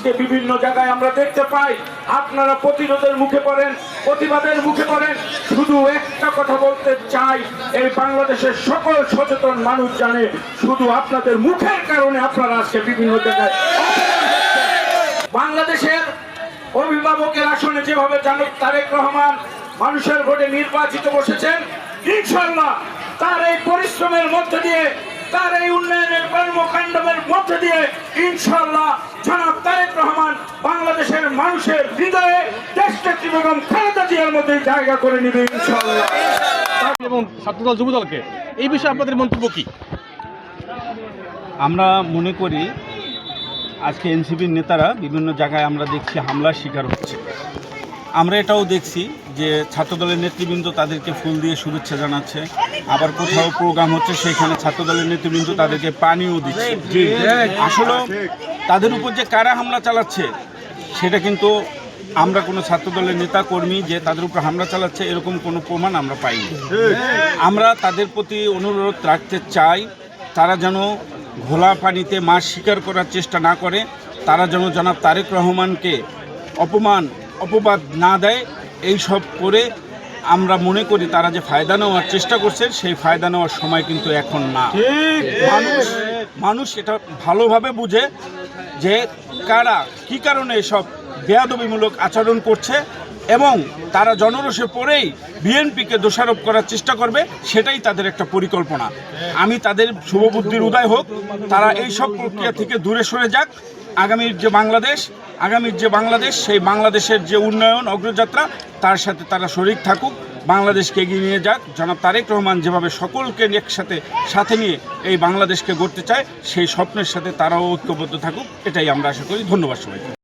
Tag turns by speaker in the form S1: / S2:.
S1: আজকে বিভিন্ন জায়গায় আমরা দেখতে পাই আপনারা প্রতিরোধের মুখে পড়েন, প্রতিবাদের মুখে পড়েন। শুধু একটা কথা বলতে চাই, এই বাংলাদেশের সকল সচেতন মানুষ জানে শুধু আপনাদের মুখের কারণে আপনারা আজকে বিভিন্ন জায়গায় বাংলাদেশের অভিভাবকের আসনে যেভাবে জনাব তারেক রহমান মানুষের ভোটে নির্বাচিত বসেছেন, ইনশাআল্লাহ তার এই পরিশ্রমের মধ্য দিয়ে, তার এই উন্নয়নের কর্মকাণ্ডের মধ্য দিয়ে ইনশাআল্লাহ জনাব তারেক রহমান বাংলাদেশের মানুষের হৃদয়ে দেশনেত্রী বেগম খালেদা জিয়ার মধ্যে জায়গা করে নেবে ইনশাআল্লাহ।
S2: এবং ছাত্রদল যুবদলকে এই বিষয়ে আপনাদের মন্তব্য কি?
S3: আমরা মনে করি আজকে এনসিপির নেতারা বিভিন্ন জায়গায় আমরা দেখছি হামলার শিকার হচ্ছে। আমরা এটাও দেখছি যে ছাত্রদলের নেতৃবৃন্দ তাদেরকে ফুল দিয়ে শুভেচ্ছা জানাচ্ছে, আবার কোথাও প্রোগ্রাম হচ্ছে সেখানে ছাত্রদলের নেতৃবৃন্দ তাদেরকে পানিও দিচ্ছে। আসলে তাদের উপর যে কারা হামলা চালাচ্ছে সেটা কিন্তু আমরা কোনো ছাত্রদলের নেতা কর্মী যে তাদের উপর হামলা চালাচ্ছে এরকম কোনো প্রমাণ আমরা পাইনি। আমরা তাদের প্রতি অনুরোধ রাখতে চাই তারা যেন ঘোলা পানিতে মাছ শিকার করার চেষ্টা না করে, তারা যেন জনাব তারেক রহমানকে অপবাদ না দেয়। এই সব করে আমরা মনে করি তারা যে ফায়দা নেওয়ার চেষ্টা করছে সেই ফায়দা নেওয়ার সময় কিন্তু এখন না। মানুষ এটা ভালোভাবে বুঝে যে কারা কী কারণে এসব বেয়াদবিমূলক আচরণ করছে এবং তারা জনরোষে পড়েই বিএনপিকে দোষারোপ করার চেষ্টা করবে, সেটাই তাদের একটা পরিকল্পনা। আমি তাদের শুভবুদ্ধির উদয় হোক, তারা এই সব প্রক্রিয়া থেকে দূরে সরে যাক। আগামীর যে বাংলাদেশ সেই বাংলাদেশের যে উন্নয়ন অগ্রযাত্রা তার সাথে তারা শরিক থাকুক, বাংলাদেশকে এগিয়ে নিয়ে যাক। জনাব তারেক রহমান যেভাবে সকলকে সাথে নিয়ে এই বাংলাদেশকে গড়তে চায় সেই স্বপ্নের সাথে তারাও ঐক্যবদ্ধ থাকুক, এটাই আমরা আশা করি। ধন্যবাদ সবাইকে।